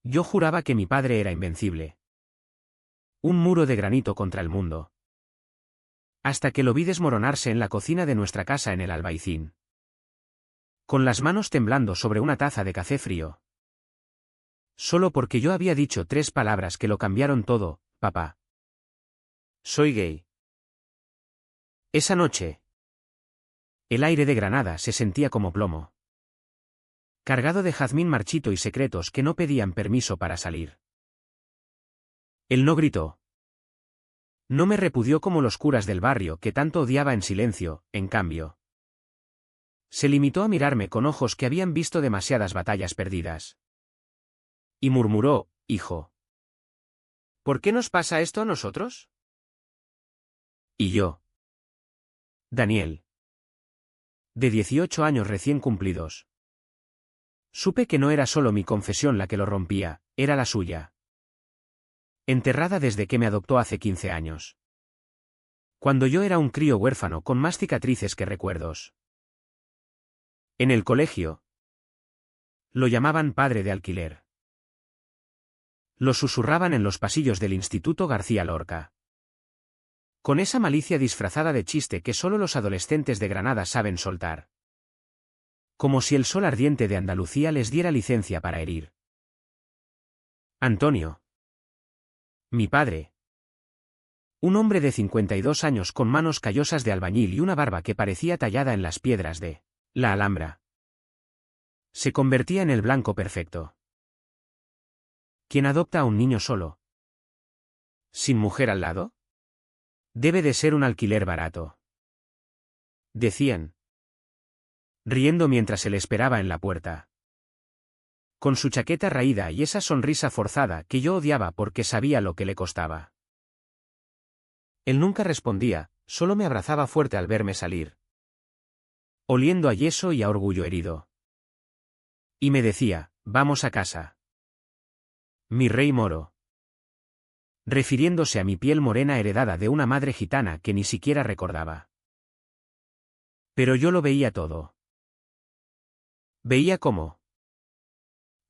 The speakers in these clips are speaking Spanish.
Yo juraba que mi padre era invencible. Un muro de granito contra el mundo. Hasta que lo vi desmoronarse en la cocina de nuestra casa en el Albaicín. Con las manos temblando sobre una taza de café frío. Solo porque yo había dicho 3 palabras que lo cambiaron todo, papá. Soy gay. Esa noche. El aire de Granada se sentía como plomo. Cargado de jazmín marchito y secretos que no pedían permiso para salir. Él no gritó. No me repudió como los curas del barrio que tanto odiaba en silencio, en cambio. Se limitó a mirarme con ojos que habían visto demasiadas batallas perdidas. Y murmuró, hijo. ¿Por qué nos pasa esto a nosotros? Y yo. Daniel. De 18 años recién cumplidos. Supe que no era solo mi confesión la que lo rompía, era la suya. Enterrada desde que me adoptó hace 15 años. Cuando yo era un crío huérfano con más cicatrices que recuerdos. En el colegio. Lo llamaban padre de alquiler. Lo susurraban en los pasillos del Instituto García Lorca. Con esa malicia disfrazada de chiste que solo los adolescentes de Granada saben soltar. Como si el sol ardiente de Andalucía les diera licencia para herir. Antonio. Mi padre. Un hombre de 52 años con manos callosas de albañil y una barba que parecía tallada en las piedras de la Alhambra. Se convertía en el blanco perfecto. ¿Quién adopta a un niño solo? ¿Sin mujer al lado? Debe de ser un alquiler barato. Decían. Riendo mientras se le esperaba en la puerta. Con su chaqueta raída y esa sonrisa forzada que yo odiaba porque sabía lo que le costaba. Él nunca respondía, solo me abrazaba fuerte al verme salir. Oliendo a yeso y a orgullo herido. Y me decía, vamos a casa. Mi rey moro. Refiriéndose a mi piel morena heredada de una madre gitana que ni siquiera recordaba. Pero yo lo veía todo. Veía cómo.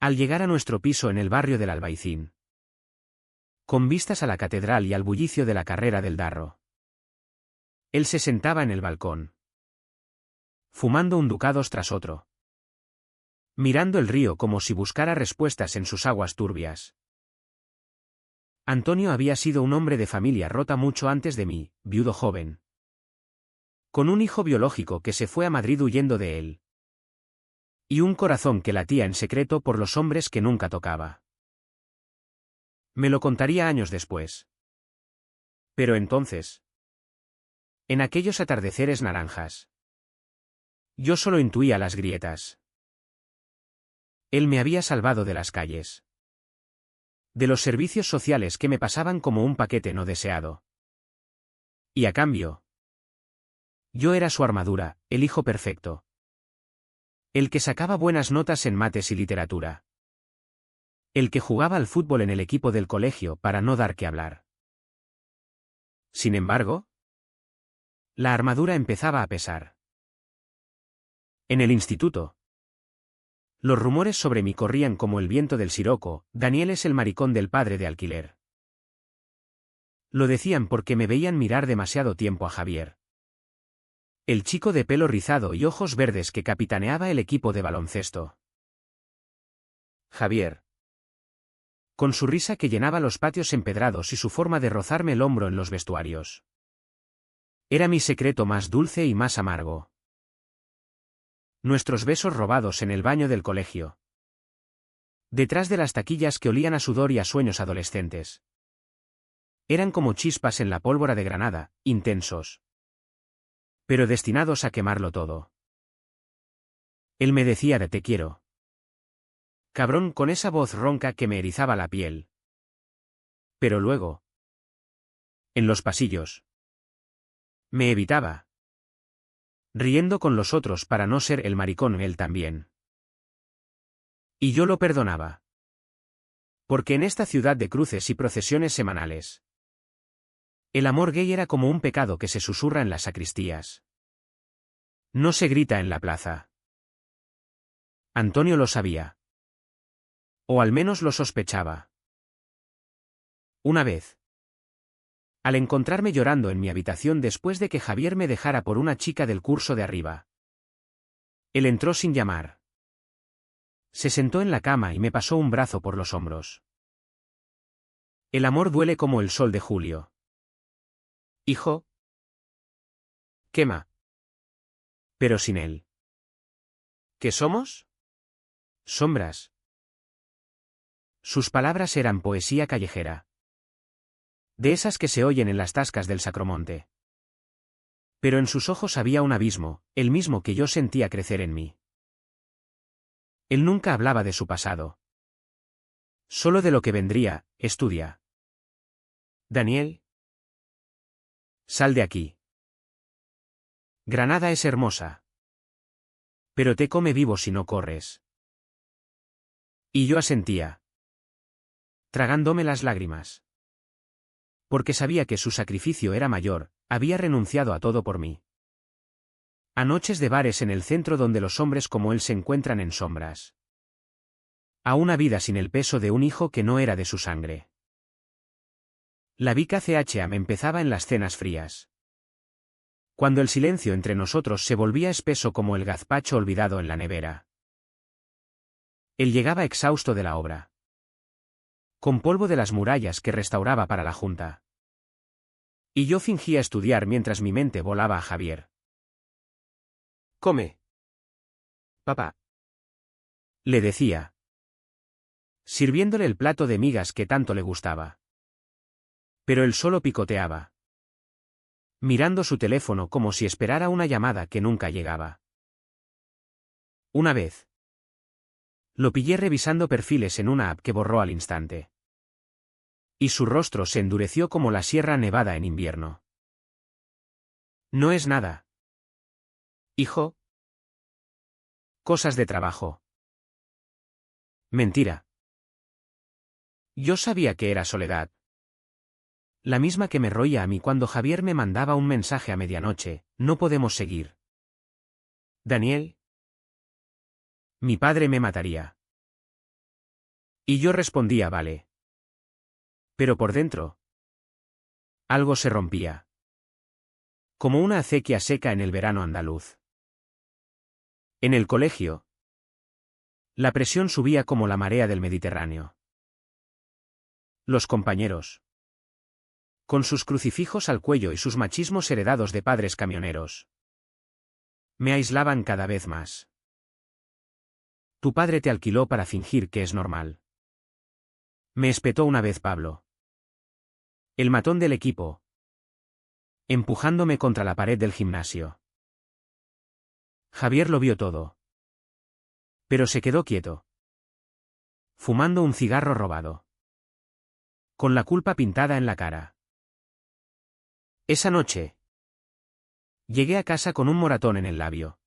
Al llegar a nuestro piso en el barrio del Albaicín. Con vistas a la catedral y al bullicio de la carrera del Darro. Él se sentaba en el balcón. Fumando un ducados tras otro. Mirando el río como si buscara respuestas en sus aguas turbias. Antonio había sido un hombre de familia rota mucho antes de mí, viudo joven. Con un hijo biológico que se fue a Madrid huyendo de él. Y un corazón que latía en secreto por los hombres que nunca tocaba. Me lo contaría años después. Pero entonces. En aquellos atardeceres naranjas. Yo solo intuía las grietas. Él me había salvado de las calles. De los servicios sociales que me pasaban como un paquete no deseado. Y a cambio. Yo era su armadura, el hijo perfecto. El que sacaba buenas notas en mates y literatura. El que jugaba al fútbol en el equipo del colegio para no dar que hablar. Sin embargo, la armadura empezaba a pesar. En el instituto. Los rumores sobre mí corrían como el viento del siroco, Daniel es el maricón del padre de alquiler. Lo decían porque me veían mirar demasiado tiempo a Javier. El chico de pelo rizado y ojos verdes que capitaneaba el equipo de baloncesto. Javier. Con su risa que llenaba los patios empedrados y su forma de rozarme el hombro en los vestuarios. Era mi secreto más dulce y más amargo. Nuestros besos robados en el baño del colegio. Detrás de las taquillas que olían a sudor y a sueños adolescentes. Eran como chispas en la pólvora de Granada, intensos. Pero destinados a quemarlo todo. Él me decía de te quiero. Cabrón con esa voz ronca que me erizaba la piel. Pero luego. En los pasillos. Me evitaba. Riendo con los otros para no ser el maricón él también. Y yo lo perdonaba. Porque en esta ciudad de cruces y procesiones semanales. El amor gay era como un pecado que se susurra en las sacristías. No se grita en la plaza. Antonio lo sabía. O al menos lo sospechaba. Una vez, al encontrarme llorando en mi habitación después de que Javier me dejara por una chica del curso de arriba, él entró sin llamar. Se sentó en la cama y me pasó un brazo por los hombros. El amor duele como el sol de julio. Hijo, quema. Pero sin él. ¿Qué somos? Sombras. Sus palabras eran poesía callejera. De esas que se oyen en las tascas del Sacromonte. Pero en sus ojos había un abismo, el mismo que yo sentía crecer en mí. Él nunca hablaba de su pasado. Solo de lo que vendría. Estudia. Daniel. Sal de aquí. Granada es hermosa. Pero te come vivo si no corres. Y yo asentía, tragándome las lágrimas. Porque sabía que su sacrificio era mayor, había renunciado a todo por mí. A noches de bares en el centro donde los hombres como él se encuentran en sombras. A una vida sin el peso de un hijo que no era de su sangre. La Vica CHA me empezaba en las cenas frías. Cuando el silencio entre nosotros se volvía espeso como el gazpacho olvidado en la nevera. Él llegaba exhausto de la obra. Con polvo de las murallas que restauraba para la Junta. Y yo fingía estudiar mientras mi mente volaba a Javier. Come. Papá. Le decía. Sirviéndole el plato de migas que tanto le gustaba. Pero él solo picoteaba. Mirando su teléfono como si esperara una llamada que nunca llegaba. Una vez. Lo pillé revisando perfiles en una app que borró al instante. Y su rostro se endureció como la Sierra Nevada en invierno. No es nada. Hijo. Cosas de trabajo. Mentira. Yo sabía que era soledad. La misma que me roía a mí cuando Javier me mandaba un mensaje a medianoche, no podemos seguir. Daniel. Mi padre me mataría. Y yo respondía vale. Pero por dentro. Algo se rompía. Como una acequia seca en el verano andaluz. En el colegio. La presión subía como la marea del Mediterráneo. Los compañeros. Con sus crucifijos al cuello y sus machismos heredados de padres camioneros. Me aislaban cada vez más. Tu padre te alquiló para fingir que es normal. Me espetó una vez Pablo. El matón del equipo. Empujándome contra la pared del gimnasio. Javier lo vio todo. Pero se quedó quieto. Fumando un cigarro robado. Con la culpa pintada en la cara. Esa noche. Llegué a casa con un moratón en el labio.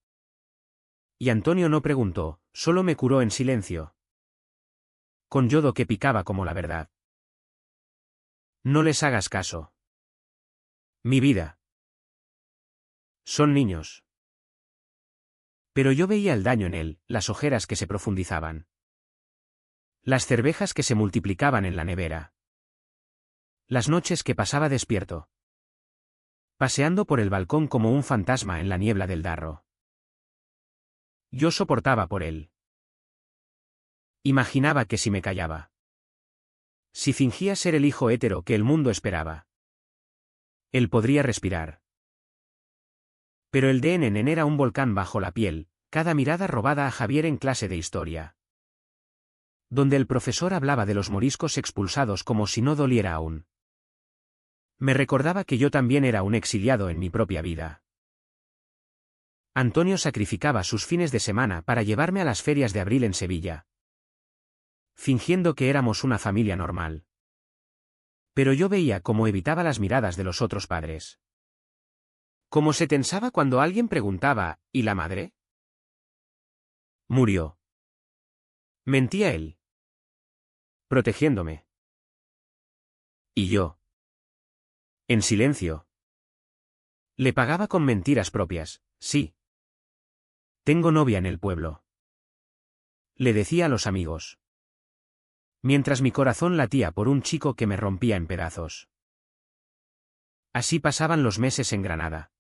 Y Antonio no preguntó, solo me curó en silencio. Con yodo que picaba como la verdad. No les hagas caso. Mi vida. Son niños. Pero yo veía el daño en él, las ojeras que se profundizaban. Las cervejas que se multiplicaban en la nevera. Las noches que pasaba despierto. Paseando por el balcón como un fantasma en la niebla del Darro. Yo soportaba por él. Imaginaba que si me callaba. Si fingía ser el hijo hétero que el mundo esperaba. Él podría respirar. Pero el DNN era un volcán bajo la piel, cada mirada robada a Javier en clase de historia. Donde el profesor hablaba de los moriscos expulsados como si no doliera aún. Me recordaba que yo también era un exiliado en mi propia vida. Antonio sacrificaba sus fines de semana para llevarme a las ferias de abril en Sevilla. Fingiendo que éramos una familia normal. Pero yo veía cómo evitaba las miradas de los otros padres. Cómo se tensaba cuando alguien preguntaba, ¿y la madre? Murió. Mentía él. Protegiéndome. Y yo. En silencio. Le pagaba con mentiras propias, sí. Tengo novia en el pueblo. Le decía a los amigos. mientras mi corazón latía por un chico que me rompía en pedazos. Así pasaban los meses en Granada.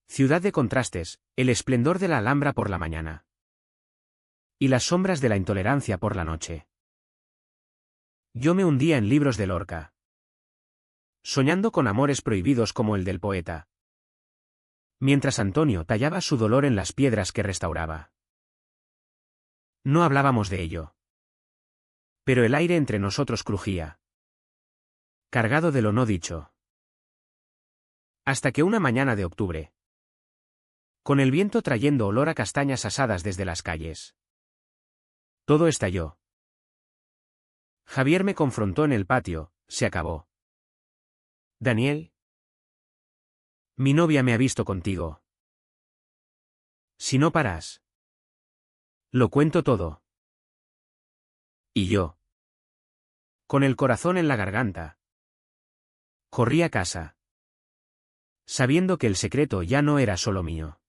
Ciudad de contrastes, el esplendor de la Alhambra por la mañana. Y las sombras de la intolerancia por la noche. Yo me hundía en libros de Lorca. Soñando con amores prohibidos como el del poeta. Mientras Antonio tallaba su dolor en las piedras que restauraba. No hablábamos de ello. Pero el aire entre nosotros crujía. Cargado de lo no dicho. Hasta que una mañana de octubre. Con el viento trayendo olor a castañas asadas desde las calles. Todo estalló. Javier me confrontó en el patio, se acabó. Daniel. Mi novia me ha visto contigo. Si no paras. Lo cuento todo. Y yo. Con el corazón en la garganta. Corrí a casa. Sabiendo que el secreto ya no era solo mío.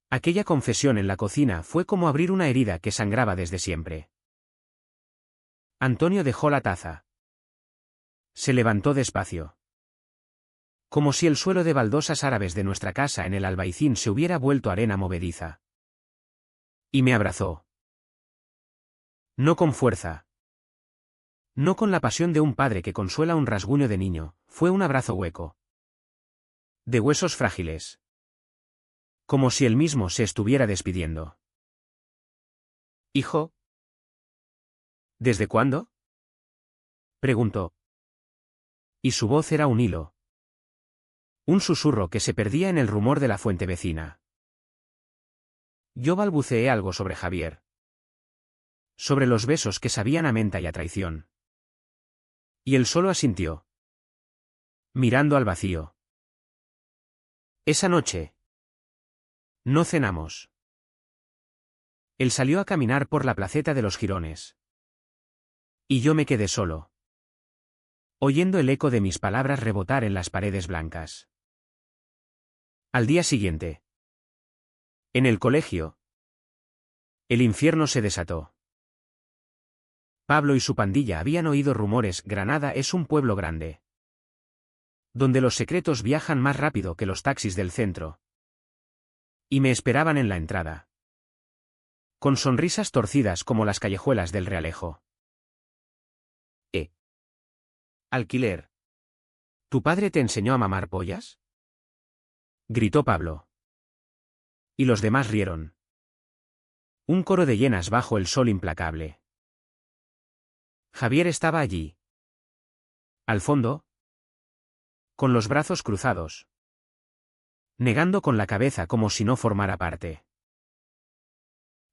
Aquella confesión en la cocina fue como abrir una herida que sangraba desde siempre. Antonio dejó la taza. Se levantó despacio. Como si el suelo de baldosas árabes de nuestra casa en el Albaicín se hubiera vuelto arena movediza. Y me abrazó. No con fuerza. No con la pasión de un padre que consuela un rasguño de niño, fue un abrazo hueco. De huesos frágiles. Como si él mismo se estuviera despidiendo. ¿Hijo? ¿Desde cuándo? Preguntó. Y su voz era un hilo. Un susurro que se perdía en el rumor de la fuente vecina. Yo balbuceé algo sobre Javier. Sobre los besos que sabían a menta y a traición. Y él solo asintió. Mirando al vacío. Esa noche. No cenamos. Él salió a caminar por la placeta de los Jirones. Y yo me quedé solo. Oyendo el eco de mis palabras rebotar en las paredes blancas. Al día siguiente. En el colegio. El infierno se desató. Pablo y su pandilla habían oído rumores. Granada es un pueblo grande. Donde los secretos viajan más rápido que los taxis del centro. Y me esperaban en la entrada. Con sonrisas torcidas como las callejuelas del Realejo. Alquiler. ¿Tu padre te enseñó a mamar pollas? Gritó Pablo. Y los demás rieron. Un coro de hienas bajo el sol implacable. Javier estaba allí. Al fondo. Con los brazos cruzados. Negando con la cabeza como si no formara parte.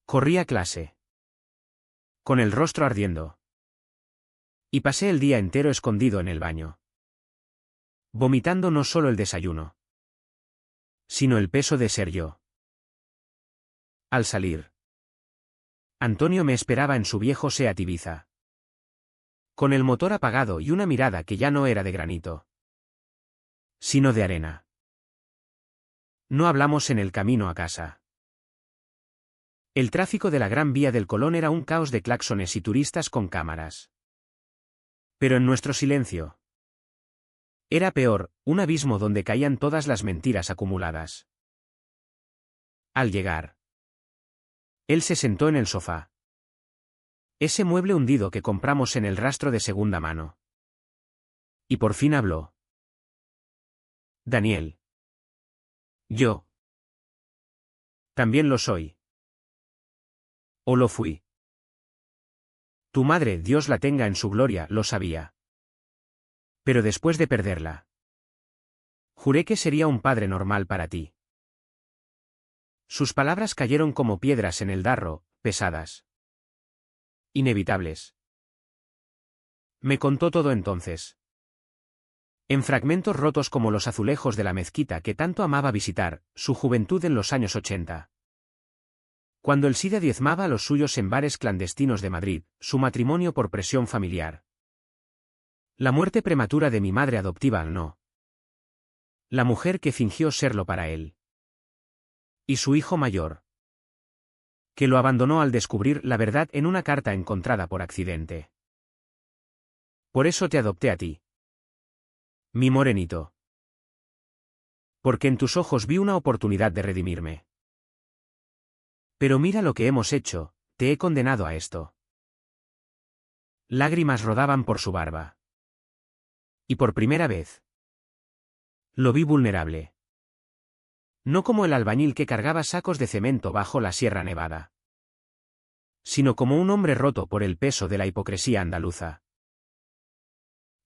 Corrí a clase. Con el rostro ardiendo. Y pasé el día entero escondido en el baño. Vomitando no solo el desayuno. Sino el peso de ser yo. Al salir. Antonio me esperaba en su viejo Seat Ibiza. Con el motor apagado y una mirada que ya no era de granito. Sino de arena. No hablamos en el camino a casa. El tráfico de la Gran Vía del Colón era un caos de claxones y turistas con cámaras. Pero en nuestro silencio. Era peor, un abismo donde caían todas las mentiras acumuladas. Al llegar. Él se sentó en el sofá. Ese mueble hundido que compramos en el rastro de segunda mano. Y por fin habló. Daniel. Yo. También lo soy. O lo fui. Tu madre, Dios la tenga en su gloria, lo sabía. Pero después de perderla. Juré que sería un padre normal para ti. Sus palabras cayeron como piedras en el darro, pesadas. Inevitables. Me contó todo entonces. En fragmentos rotos como los azulejos de la mezquita que tanto amaba visitar, su juventud en los años 80. Cuando el SIDA diezmaba a los suyos en bares clandestinos de Madrid, su matrimonio por presión familiar. La muerte prematura de mi madre adoptiva al no. La mujer que fingió serlo para él. Y su hijo mayor. que lo abandonó al descubrir la verdad en una carta encontrada por accidente. Por eso te adopté a ti, mi morenito. Porque en tus ojos vi una oportunidad de redimirme. Pero mira lo que hemos hecho, te he condenado a esto. Lágrimas rodaban por su barba. Y por primera vez lo vi vulnerable. No como el albañil que cargaba sacos de cemento bajo la Sierra Nevada, sino como un hombre roto por el peso de la hipocresía andaluza.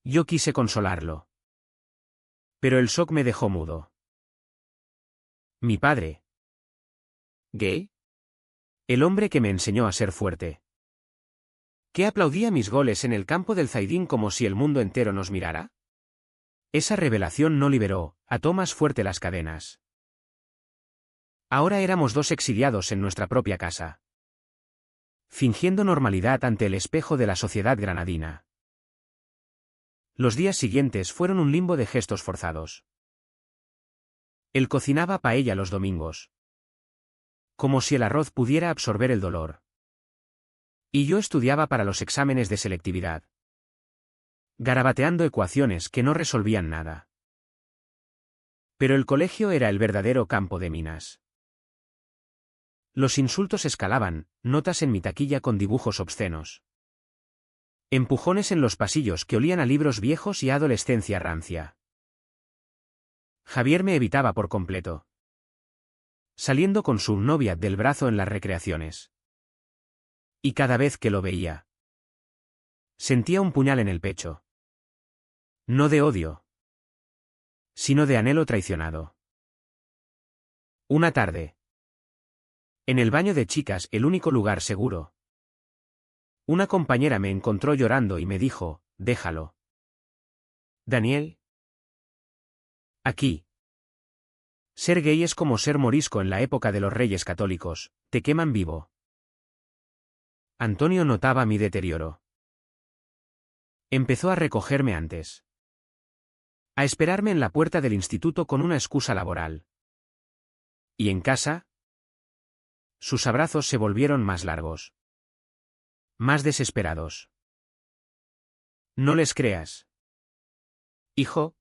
Yo quise consolarlo. Pero el shock me dejó mudo. Mi padre. ¿Gay? El hombre que me enseñó a ser fuerte. ¿Que aplaudía mis goles en el campo del Zaidín como si el mundo entero nos mirara? Esa revelación no liberó, ató más fuerte las cadenas. Ahora éramos dos exiliados en nuestra propia casa, fingiendo normalidad ante el espejo de la sociedad granadina. Los días siguientes fueron un limbo de gestos forzados. Él cocinaba paella los domingos, como si el arroz pudiera absorber el dolor. Y yo estudiaba para los exámenes de selectividad, garabateando ecuaciones que no resolvían nada. Pero el colegio era el verdadero campo de minas. Los insultos escalaban, notas en mi taquilla con dibujos obscenos. Empujones en los pasillos que olían a libros viejos y a adolescencia rancia. Javier me evitaba por completo, saliendo con su novia del brazo en las recreaciones. Y cada vez que lo veía, sentía un puñal en el pecho. No de odio, sino de anhelo traicionado. Una tarde, en el baño de chicas, el único lugar seguro, una compañera me encontró llorando y me dijo, déjalo. Daniel. Aquí. Ser gay es como ser morisco en la época de los Reyes Católicos, te queman vivo. Antonio notaba mi deterioro. Empezó a recogerme antes, a esperarme en la puerta del instituto con una excusa laboral. ¿Y en casa? Sus abrazos se volvieron más largos, más desesperados. No les creas. Hijo.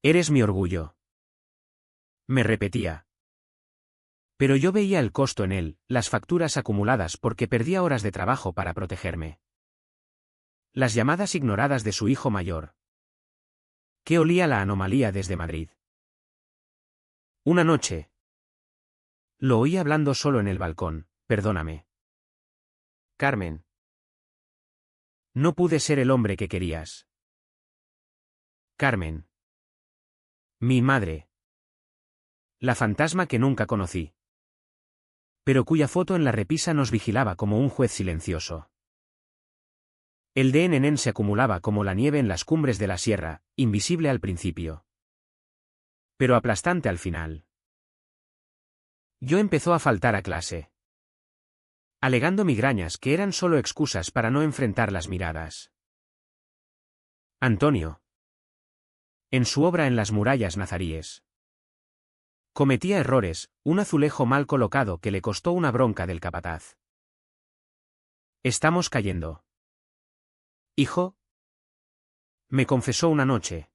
Eres mi orgullo. Me repetía. Pero yo veía el costo en él, las facturas acumuladas porque perdía horas de trabajo para protegerme. Las llamadas ignoradas de su hijo mayor. Que olía la anomalía desde Madrid. Una noche. Lo oí hablando solo en el balcón, perdóname. Carmen. No pude ser el hombre que querías. Carmen. Mi madre. La fantasma que nunca conocí, pero cuya foto en la repisa nos vigilaba como un juez silencioso. El DNN se acumulaba como la nieve en las cumbres de la sierra, invisible al principio, pero aplastante al final. Yo empezó a faltar a clase, alegando migrañas que eran solo excusas para no enfrentar las miradas. Antonio, en su obra En las murallas nazaríes, cometía errores, un azulejo mal colocado que le costó una bronca del capataz. Estamos cayendo. Hijo, me confesó una noche,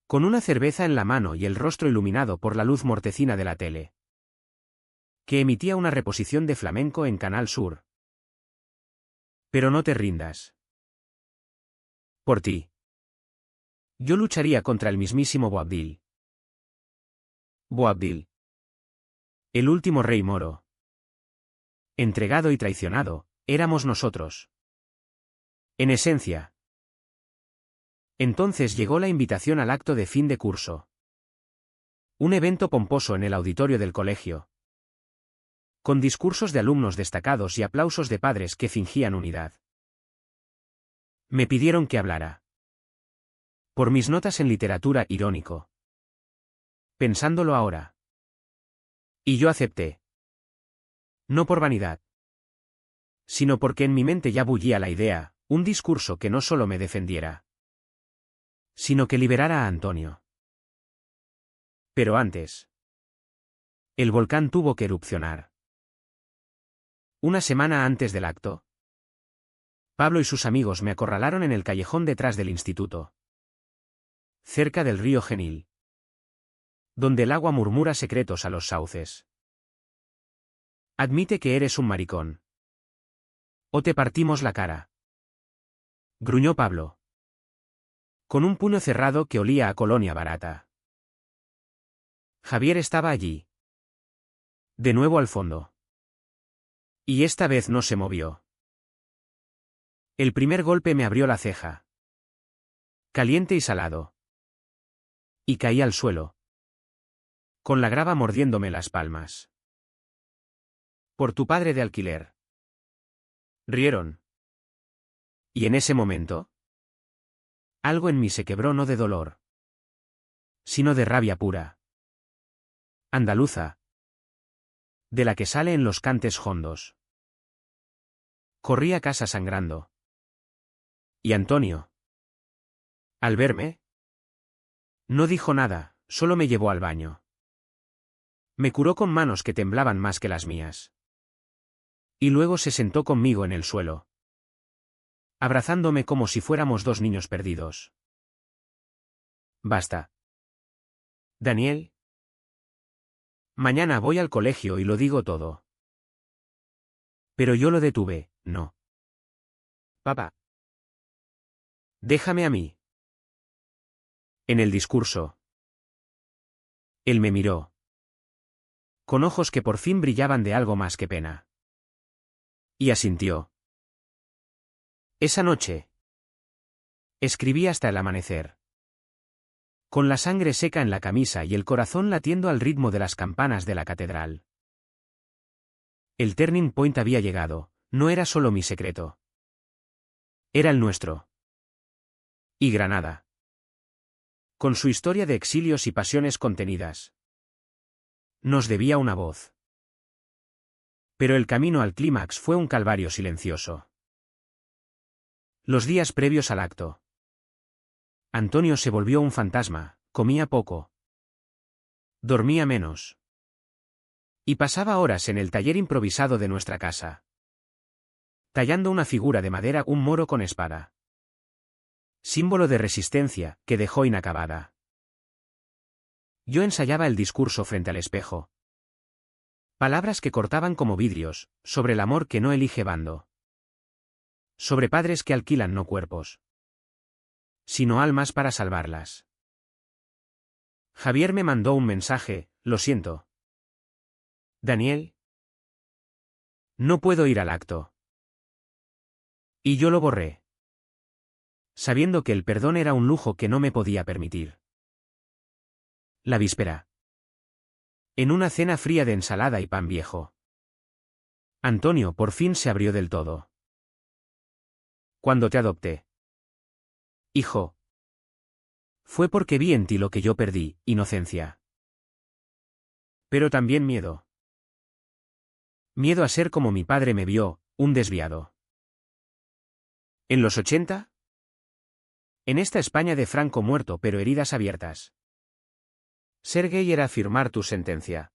con una cerveza en la mano y el rostro iluminado por la luz mortecina de la tele, que emitía una reposición de flamenco en Canal Sur. Pero no te rindas. Por ti. Yo lucharía contra el mismísimo Boabdil. Boabdil. El último rey moro. Entregado y traicionado, éramos nosotros. En esencia. Entonces llegó la invitación al acto de fin de curso. Un evento pomposo en el auditorio del colegio, con discursos de alumnos destacados y aplausos de padres que fingían unidad. Me pidieron que hablara. Por mis notas en literatura, irónico. Pensándolo ahora. Y yo acepté. No por vanidad, sino porque en mi mente ya bullía la idea, un discurso que no solo me defendiera, sino que liberara a Antonio. Pero antes, el volcán tuvo que erupcionar. Una semana antes del acto, Pablo y sus amigos me acorralaron en el callejón detrás del instituto, cerca del río Genil, donde el agua murmura secretos a los sauces. Admite que eres un maricón. O te partimos la cara. Gruñó Pablo, con un puño cerrado que olía a colonia barata. Javier estaba allí, de nuevo al fondo. Y esta vez no se movió. El primer golpe me abrió la ceja, caliente y salado. Y caí al suelo, con la grava mordiéndome las palmas. Por tu padre de alquiler. Rieron. Y en ese momento, algo en mí se quebró, no de dolor, sino de rabia pura. Andaluza. De la que sale en los cantes hondos. Corrí a casa sangrando. Y Antonio, al verme, no dijo nada, solo me llevó al baño. Me curó con manos que temblaban más que las mías. Y luego se sentó conmigo en el suelo, abrazándome como si fuéramos dos niños perdidos. Basta. Daniel. Mañana voy al colegio y lo digo todo. Pero yo lo detuve, no. Papá. Déjame a mí. En el discurso. Él me miró, con ojos que por fin brillaban de algo más que pena. Y asintió. Esa noche. Escribí hasta el amanecer. Con la sangre seca en la camisa y el corazón latiendo al ritmo de las campanas de la catedral. El turning point había llegado, no era solo mi secreto. Era el nuestro. Y Granada, con su historia de exilios y pasiones contenidas, nos debía una voz. Pero el camino al clímax fue un calvario silencioso. Los días previos al acto. Antonio se volvió un fantasma, comía poco, dormía menos. Y pasaba horas en el taller improvisado de nuestra casa, tallando una figura de madera, un moro con espada. Símbolo de resistencia, que dejó inacabada. Yo ensayaba el discurso frente al espejo. Palabras que cortaban como vidrios, sobre el amor que no elige bando. Sobre padres que alquilan no cuerpos, sino almas para salvarlas. Javier me mandó un mensaje, lo siento. Daniel. No puedo ir al acto. Y yo lo borré, sabiendo que el perdón era un lujo que no me podía permitir. La víspera. En una cena fría de ensalada y pan viejo. Antonio por fin se abrió del todo. Cuando te adopté, hijo, fue porque vi en ti lo que yo perdí, inocencia. Pero también miedo. Miedo a ser como mi padre me vio, un desviado. ¿En los 80? En esta España de Franco muerto pero heridas abiertas. Ser gay era firmar tu sentencia.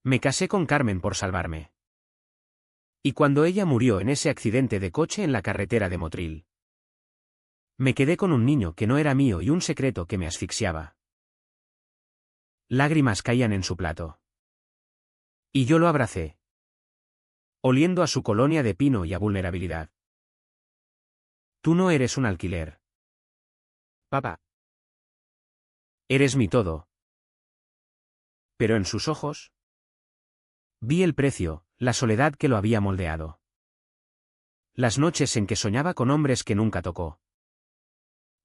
Me casé con Carmen por salvarme. Y cuando ella murió en ese accidente de coche en la carretera de Motril, me quedé con un niño que no era mío y un secreto que me asfixiaba. Lágrimas caían en su plato. Y yo lo abracé, oliendo a su colonia de pino y a vulnerabilidad. Tú no eres un alquiler, papá. Eres mi todo. Pero en sus ojos vi el precio, la soledad que lo había moldeado. Las noches en que soñaba con hombres que nunca tocó.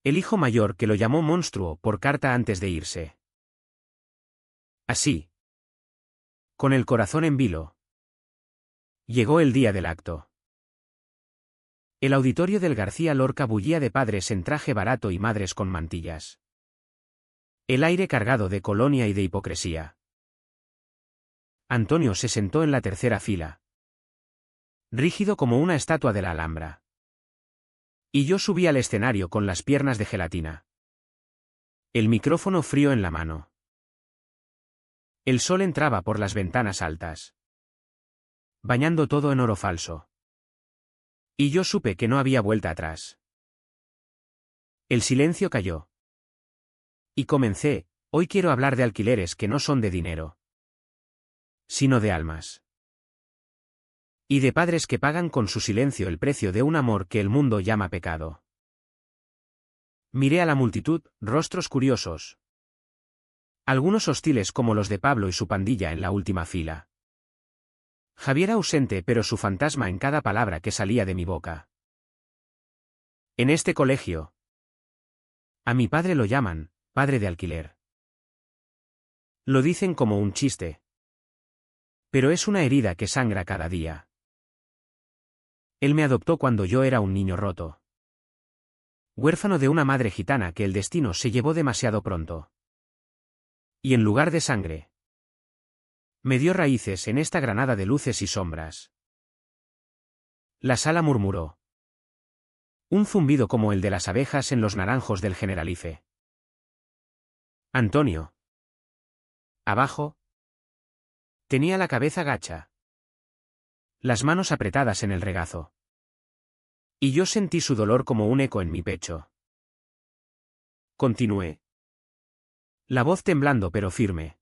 El hijo mayor que lo llamó monstruo por carta antes de irse. Así, con el corazón en vilo, llegó el día del acto. El auditorio del García Lorca bullía de padres en traje barato y madres con mantillas. El aire cargado de colonia y de hipocresía. Antonio se sentó en la tercera fila, rígido como una estatua de la Alhambra. Y yo subí al escenario con las piernas de gelatina, el micrófono frío en la mano. El sol entraba por las ventanas altas. bañando todo en oro falso. Y yo supe que no había vuelta atrás. El silencio cayó. Y comencé: hoy quiero hablar de alquileres que no son de dinero, sino de almas. Y de padres que pagan con su silencio el precio de un amor que el mundo llama pecado. Miré a la multitud, rostros curiosos. Algunos hostiles como los de Pablo y su pandilla en la última fila. Javier ausente, pero su fantasma en cada palabra que salía de mi boca. En este colegio, a mi padre lo llaman padre de alquiler. Lo dicen como un chiste. Pero es una herida que sangra cada día. Él me adoptó cuando yo era un niño roto. Huérfano de una madre gitana que el destino se llevó demasiado pronto. Y en lugar de sangre, me dio raíces en esta granada de luces y sombras. La sala murmuró. Un zumbido como el de las abejas en los naranjos del Generalife. Antonio. Abajo. Tenía la cabeza gacha. Las manos apretadas en el regazo. Y yo sentí su dolor como un eco en mi pecho. Continué. La voz temblando pero firme.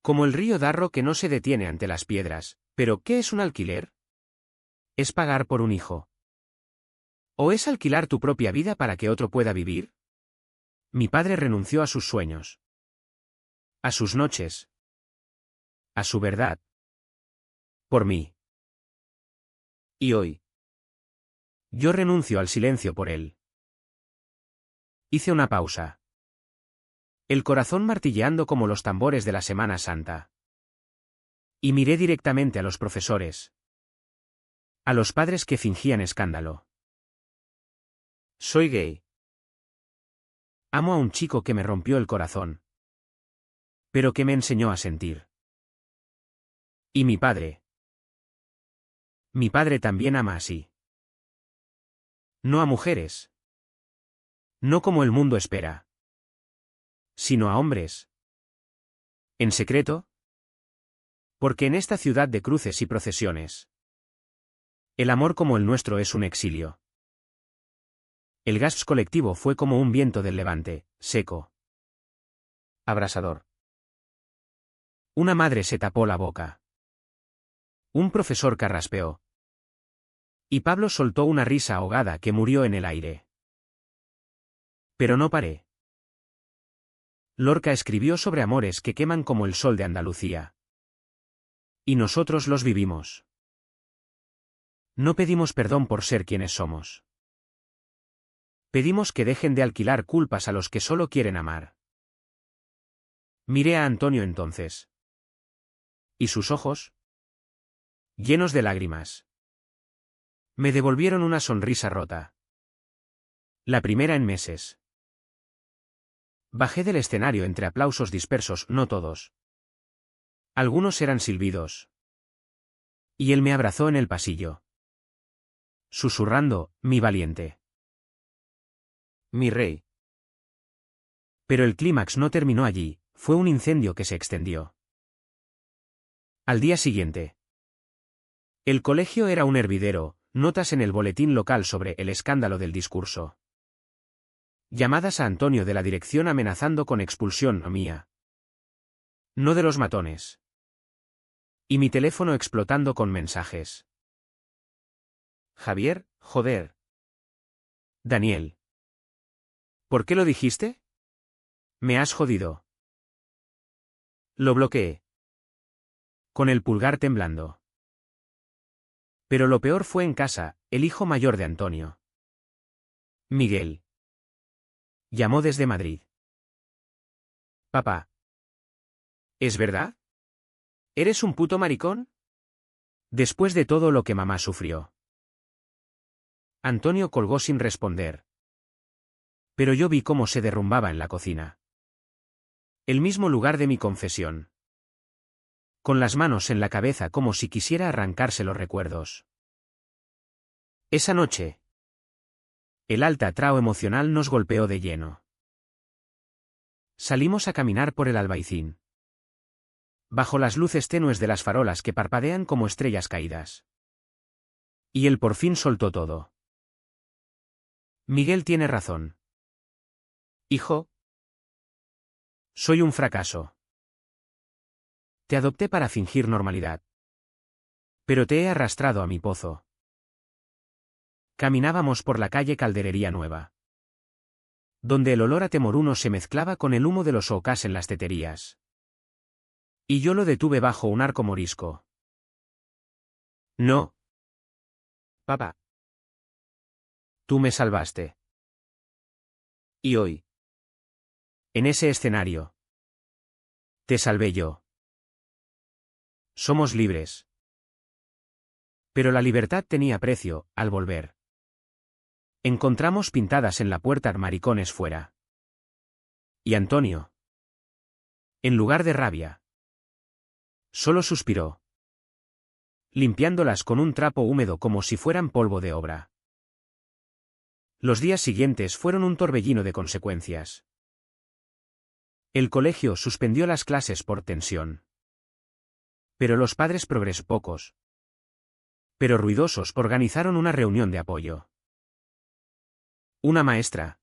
Como el río Darro que no se detiene ante las piedras. ¿Pero qué es un alquiler? ¿Es pagar por un hijo? ¿O es alquilar tu propia vida para que otro pueda vivir? Mi padre renunció a sus sueños. A sus noches. A su verdad. Por mí. Y hoy. Yo renuncio al silencio por él. Hice una pausa. El corazón martilleando como los tambores de la Semana Santa. Y miré directamente a los profesores. A los padres que fingían escándalo. Soy gay. Amo a un chico que me rompió el corazón. Pero que me enseñó a sentir. Y mi padre. Mi padre también ama así. No a mujeres. No como el mundo espera. Sino a hombres. ¿En secreto? Porque en esta ciudad de cruces y procesiones, el amor como el nuestro es un exilio. El gas colectivo fue como un viento del levante, seco. Abrasador. Una madre se tapó la boca. Un profesor carraspeó. Y Pablo soltó una risa ahogada que murió en el aire. Pero no paré. Lorca escribió sobre amores que queman como el sol de Andalucía. Y nosotros los vivimos. No pedimos perdón por ser quienes somos. Pedimos que dejen de alquilar culpas a los que solo quieren amar. Miré a Antonio entonces. ¿Y sus ojos? Llenos de lágrimas. Me devolvieron una sonrisa rota. La primera en meses. Bajé del escenario entre aplausos dispersos, no todos. Algunos eran silbidos. Y él me abrazó en el pasillo. Susurrando: mi valiente. Mi rey. Pero el clímax no terminó allí, fue un incendio que se extendió. Al día siguiente. El colegio era un hervidero, notas en el boletín local sobre el escándalo del discurso. Llamadas a Antonio de la dirección amenazando con expulsión mía. No de los matones. Y mi teléfono explotando con mensajes. Javier, joder. Daniel. ¿Por qué lo dijiste? Me has jodido. Lo bloqueé. Con el pulgar temblando. Pero lo peor fue en casa, el hijo mayor de Antonio. Miguel. Llamó desde Madrid. Papá. ¿Es verdad? ¿Eres un puto maricón? Después de todo lo que mamá sufrió. Antonio colgó sin responder. Pero yo vi cómo se derrumbaba en la cocina. El mismo lugar de mi confesión. Con las manos en la cabeza como si quisiera arrancarse los recuerdos. Esa noche. El alta trao emocional nos golpeó de lleno. Salimos a caminar por el Albaicín. bajo las luces tenues de las farolas que parpadean como estrellas caídas. Y él por fin soltó todo. Miguel tiene razón. Hijo, soy un fracaso. Te adopté para fingir normalidad. Pero te he arrastrado a mi pozo. Caminábamos por la calle Calderería Nueva, donde el olor a temoruno se mezclaba con el humo de los ocas en las teterías. Y yo lo detuve bajo un arco morisco. No. Papá. Tú me salvaste. Y hoy, en ese escenario, te salvé yo. Somos libres. Pero la libertad tenía precio, al volver. Encontramos pintadas en la puerta armaricones fuera. Y Antonio, en lugar de rabia, solo suspiró, limpiándolas con un trapo húmedo como si fueran polvo de obra. Los días siguientes fueron un torbellino de consecuencias. El colegio suspendió las clases por tensión. Pero los padres pocos, pero ruidosos, organizaron una reunión de apoyo. Una maestra,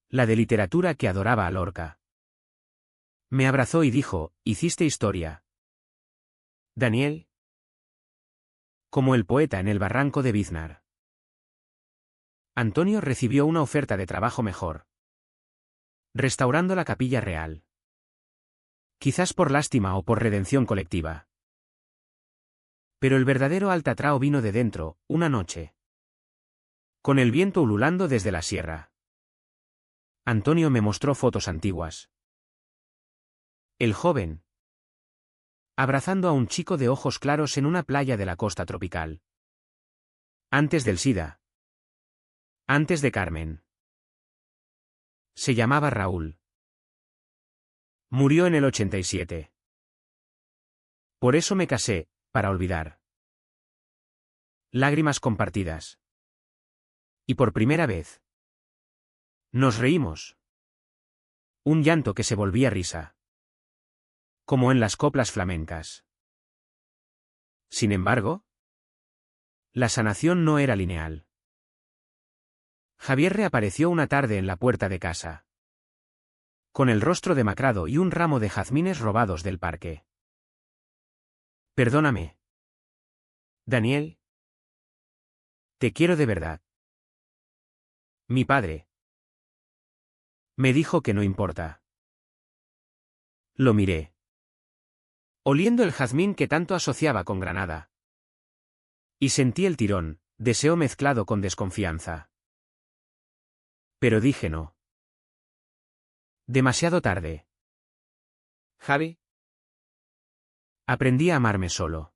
la de literatura que adoraba a Lorca, me abrazó y dijo: «¿Hiciste historia, Daniel?» Como el poeta en el barranco de Biznar. Antonio recibió una oferta de trabajo mejor, restaurando la Capilla Real. Quizás por lástima o por redención colectiva. Pero el verdadero altatrao vino de dentro, una noche, con el viento ululando desde la sierra. Antonio me mostró fotos antiguas. El joven, abrazando a un chico de ojos claros en una playa de la costa tropical. Antes del SIDA. Antes de Carmen. Se llamaba Raúl. Murió en el 87. Por eso me casé, para olvidar. Lágrimas compartidas. Y por primera vez, nos reímos. Un llanto que se volvía risa. Como en las coplas flamencas. Sin embargo, la sanación no era lineal. Javier reapareció una tarde en la puerta de casa, con el rostro demacrado y un ramo de jazmines robados del parque. Perdóname, Daniel. Te quiero de verdad. Mi padre me dijo que no importa. Lo miré, oliendo el jazmín que tanto asociaba con Granada. Y sentí el tirón, deseo mezclado con desconfianza. Pero dije no. Demasiado tarde. Javi. Aprendí a amarme solo.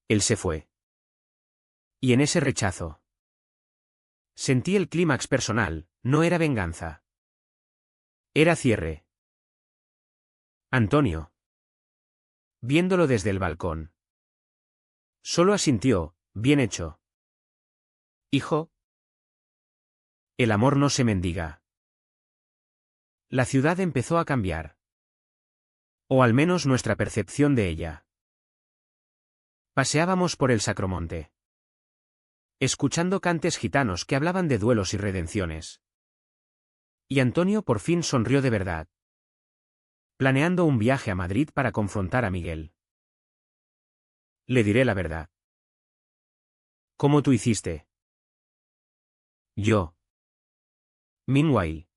Él se fue. Y en ese rechazo sentí el clímax personal, no era venganza. Era cierre. Antonio, viéndolo desde el balcón, solo asintió: bien hecho. Hijo. El amor no se mendiga. La ciudad empezó a cambiar. O al menos nuestra percepción de ella. Paseábamos por el Sacromonte, escuchando cantes gitanos que hablaban de duelos y redenciones. Y Antonio por fin sonrió de verdad, planeando un viaje a Madrid para confrontar a Miguel. Le diré la verdad. ¿Cómo tú hiciste? Yo. Meanwhile,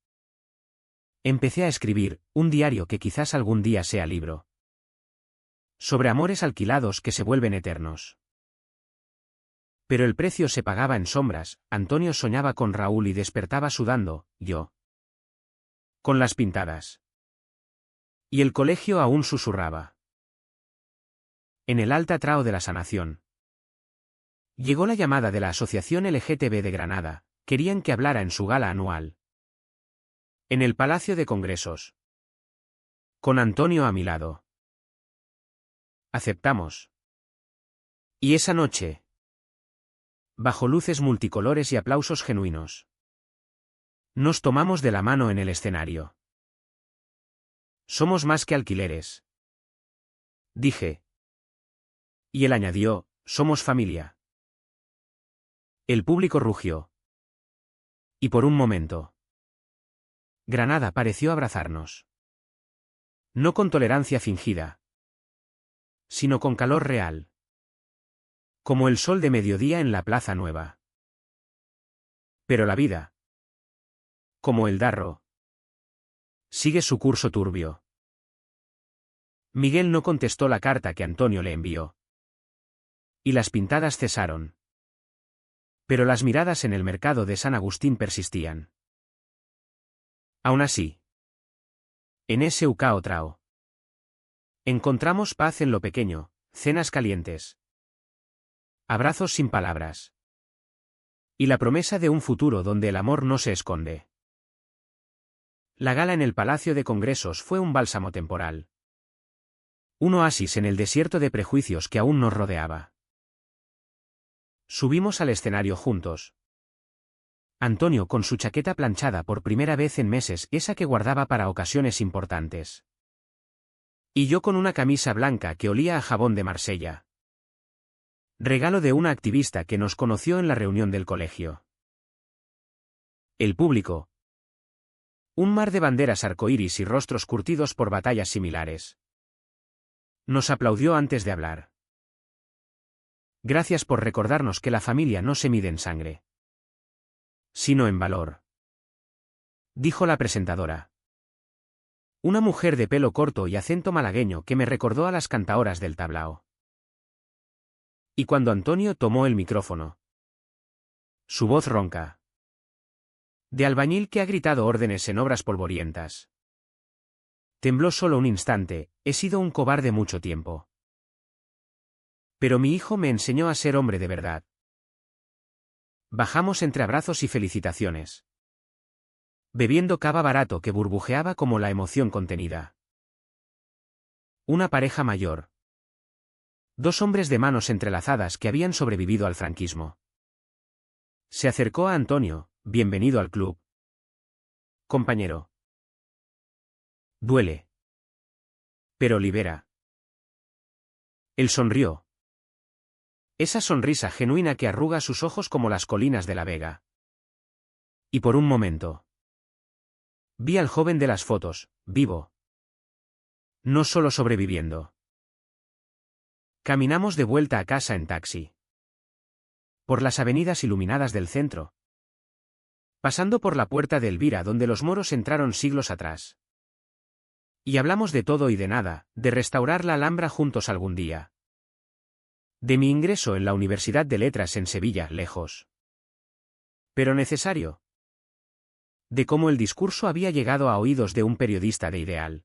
empecé a escribir un diario que quizás algún día sea libro. Sobre amores alquilados que se vuelven eternos. Pero el precio se pagaba en sombras. Antonio soñaba con Raúl y despertaba sudando, yo con las pintadas. Y el colegio aún susurraba. En el altatrao de la sanación. Llegó la llamada de la Asociación LGTB de Granada, querían que hablara en su gala anual. En el Palacio de Congresos. Con Antonio a mi lado. Aceptamos. Y esa noche, bajo luces multicolores y aplausos genuinos, nos tomamos de la mano en el escenario. Somos más que alquileres. Dije. Y él añadió, somos familia. El público rugió. Y por un momento, Granada pareció abrazarnos. No con tolerancia fingida, sino con calor real. Como el sol de mediodía en la Plaza Nueva. Pero la vida, como el Darro, sigue su curso turbio. Miguel no contestó la carta que Antonio le envió. Y las pintadas cesaron. Pero las miradas en el mercado de San Agustín persistían. Aún así, en SUK Trao, encontramos paz en lo pequeño, cenas calientes, abrazos sin palabras. Y la promesa de un futuro donde el amor no se esconde. La gala en el Palacio de Congresos fue un bálsamo temporal. Un oasis en el desierto de prejuicios que aún nos rodeaba. Subimos al escenario juntos. Antonio con su chaqueta planchada por primera vez en meses, esa que guardaba para ocasiones importantes. Y yo con una camisa blanca que olía a jabón de Marsella. Regalo de una activista que nos conoció en la reunión del colegio. El público. Un mar de banderas arcoíris y rostros curtidos por batallas similares. Nos aplaudió antes de hablar. Gracias por recordarnos que la familia no se mide en sangre, sino en valor, dijo la presentadora. Una mujer de pelo corto y acento malagueño que me recordó a las cantaoras del tablao. Y cuando Antonio tomó el micrófono, su voz ronca, de albañil que ha gritado órdenes en obras polvorientas. Tembló solo un instante, he sido un cobarde mucho tiempo. Pero mi hijo me enseñó a ser hombre de verdad. Bajamos entre abrazos y felicitaciones. Bebiendo cava barato que burbujeaba como la emoción contenida. Una pareja mayor. Dos hombres de manos entrelazadas que habían sobrevivido al franquismo. Se acercó a Antonio, bienvenido al club. Compañero. Duele. Pero libera. Él sonrió. Esa sonrisa genuina que arruga sus ojos como las colinas de la Vega. Y por un momento, vi al joven de las fotos, vivo. No solo sobreviviendo. Caminamos de vuelta a casa en taxi. Por las avenidas iluminadas del centro. Pasando por la puerta de Elvira donde los moros entraron siglos atrás. Y hablamos de todo y de nada, de restaurar la Alhambra juntos algún día. De mi ingreso en la Universidad de Letras en Sevilla, lejos. Pero necesario. De cómo el discurso había llegado a oídos de un periodista de Ideal.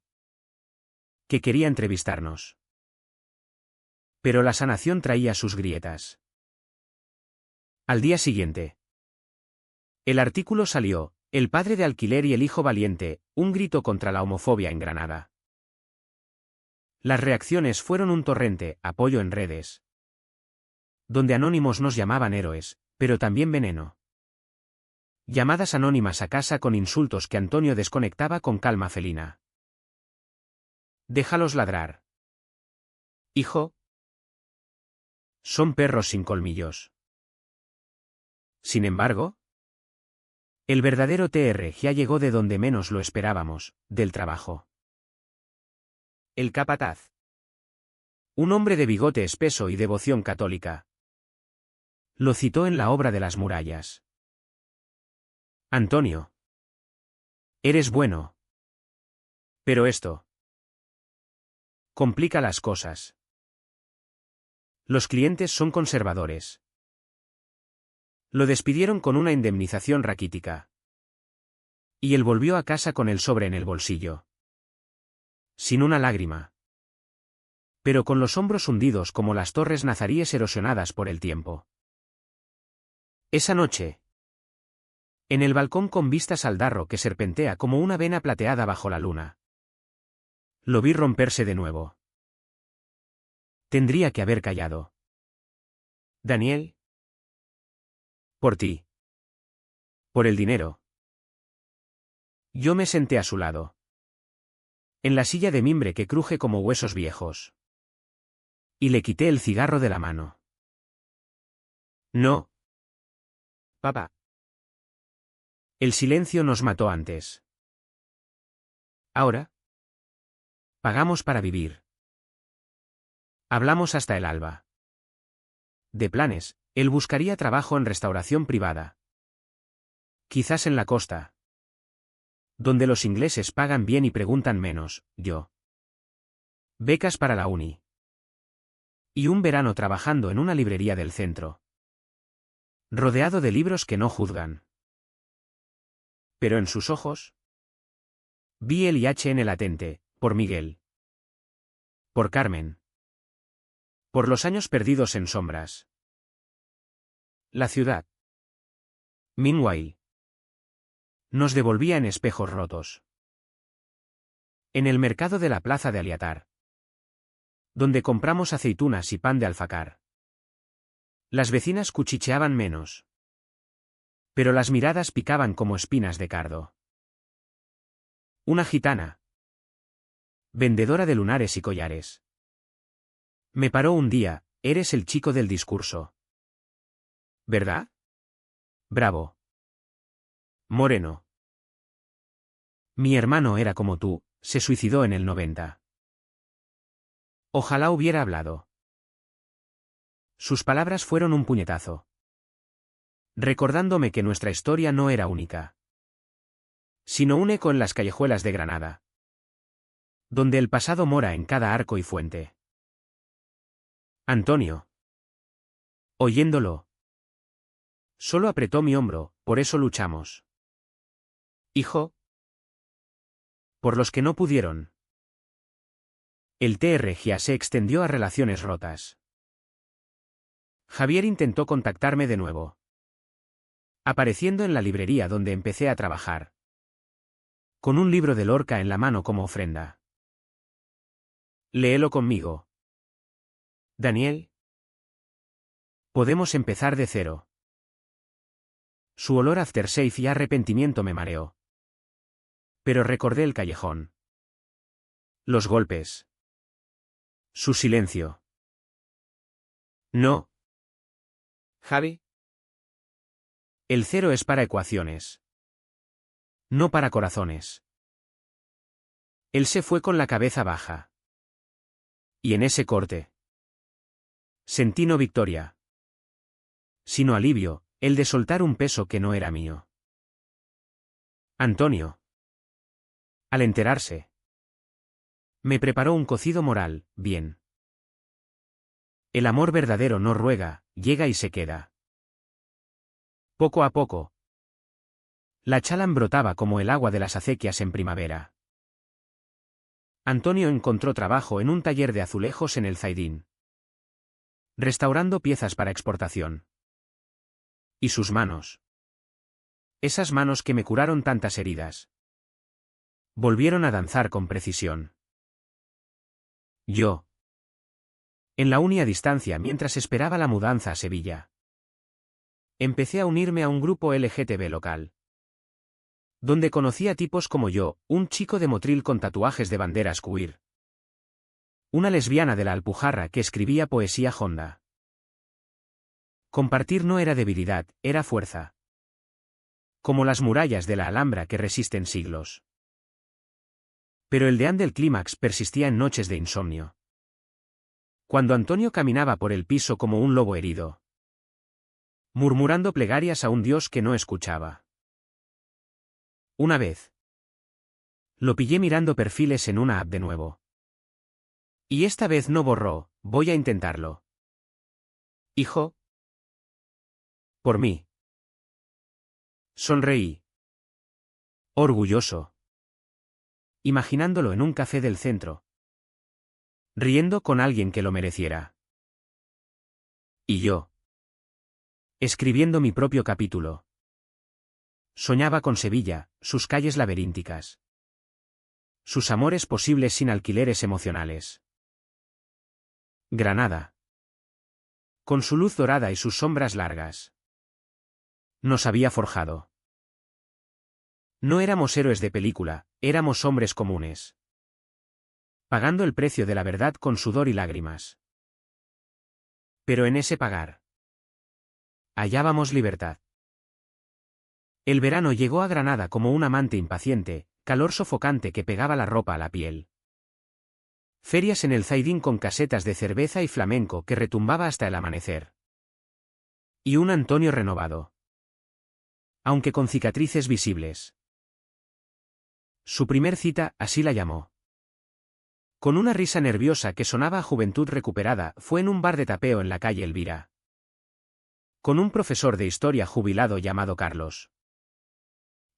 Que quería entrevistarnos. Pero la sanación traía sus grietas. Al día siguiente. El artículo salió, El padre de alquiler y el hijo valiente, un grito contra la homofobia en Granada. Las reacciones fueron un torrente, apoyo en redes. Donde anónimos nos llamaban héroes, pero también veneno. Llamadas anónimas a casa con insultos que Antonio desconectaba con calma felina. Déjalos ladrar. Hijo. Son perros sin colmillos. Sin embargo, el verdadero TR ya llegó de donde menos lo esperábamos, del trabajo. El capataz. Un hombre de bigote espeso y devoción católica. Lo citó en la obra de las murallas. Antonio. Eres bueno. Pero esto complica las cosas. Los clientes son conservadores. Lo despidieron con una indemnización raquítica. Y él volvió a casa con el sobre en el bolsillo. Sin una lágrima. Pero con los hombros hundidos como las torres nazaríes erosionadas por el tiempo. Esa noche. En el balcón con vistas al Darro que serpentea como una vena plateada bajo la luna. Lo vi romperse de nuevo. Tendría que haber callado. Daniel. Por ti. Por el dinero. Yo me senté a su lado. En la silla de mimbre que cruje como huesos viejos. Y le quité el cigarro de la mano. No. Papá. El silencio nos mató antes. Ahora. Pagamos para vivir. Hablamos hasta el alba. De planes, él buscaría trabajo en restauración privada. Quizás en la costa. Donde los ingleses pagan bien y preguntan menos, yo. Becas para la uni. Y un verano trabajando en una librería del centro. Rodeado de libros que no juzgan. Pero en sus ojos. Vi el IH en el latente, por Miguel. Por Carmen. Por los años perdidos en sombras. La ciudad. Meanwhile. Nos devolvía en espejos rotos. En el mercado de la plaza de Aliatar. Donde compramos aceitunas y pan de alfacar. Las vecinas cuchicheaban menos. Pero las miradas picaban como espinas de cardo. Una gitana. Vendedora de lunares y collares. Me paró un día, eres el chico del discurso. ¿Verdad? Bravo. Moreno. Mi hermano era como tú, se suicidó en el 90. Ojalá hubiera hablado. Sus palabras fueron un puñetazo. Recordándome que nuestra historia no era única. Sino un eco en las callejuelas de Granada. Donde el pasado mora en cada arco y fuente. Antonio. Oyéndolo. Solo apretó mi hombro, por eso luchamos. Hijo. Por los que no pudieron. El TRGA se extendió a relaciones rotas. Javier intentó contactarme de nuevo. Apareciendo en la librería donde empecé a trabajar. Con un libro de Lorca en la mano como ofrenda. Léelo conmigo. Daniel. Podemos empezar de cero. Su olor a aftershave y arrepentimiento me mareó. Pero recordé el callejón. Los golpes. Su silencio. No. Javi. El cero es para ecuaciones. No para corazones. Él se fue con la cabeza baja. Y en ese corte. Sentí no victoria. Sino alivio, el de soltar un peso que no era mío. Antonio. Al enterarse. Me preparó un cocido moral, bien. El amor verdadero no ruega, llega y se queda. Poco a poco. La chalan brotaba como el agua de las acequias en primavera. Antonio encontró trabajo en un taller de azulejos en el Zaidín. Restaurando piezas para exportación. Y sus manos. Esas manos que me curaron tantas heridas. Volvieron a danzar con precisión. Yo. En la uni a distancia mientras esperaba la mudanza a Sevilla. Empecé a unirme a un grupo LGTB local. Donde conocí a tipos como yo, un chico de Motril con tatuajes de banderas queer. Una lesbiana de la Alpujarra que escribía poesía honda. Compartir no era debilidad, era fuerza. Como las murallas de la Alhambra que resisten siglos. Pero el deán del clímax persistía en noches de insomnio. Cuando Antonio caminaba por el piso como un lobo herido. Murmurando plegarias a un Dios que no escuchaba. Una vez. Lo pillé mirando perfiles en una app de nuevo. Y esta vez no borró, voy a intentarlo. Hijo. Por mí. Sonreí. Orgulloso. Imaginándolo en un café del centro. Riendo con alguien que lo mereciera. Y yo. Escribiendo mi propio capítulo. Soñaba con Sevilla, sus calles laberínticas. Sus amores posibles sin alquileres emocionales. Granada. Con su luz dorada y sus sombras largas. Nos había forjado. No éramos héroes de película, éramos hombres comunes. pagando el precio de la verdad con sudor y lágrimas. Pero en ese pagar hallábamos libertad. El verano llegó a Granada como un amante impaciente, calor sofocante que pegaba la ropa a la piel. Ferias en el Zaidín con casetas de cerveza y flamenco que retumbaba hasta el amanecer. Y un Antonio renovado. Aunque con cicatrices visibles. Su primer cita, así la llamó. Con una risa nerviosa que sonaba a juventud recuperada, fue en un bar de tapeo en la calle Elvira. Con un profesor de historia jubilado llamado Carlos.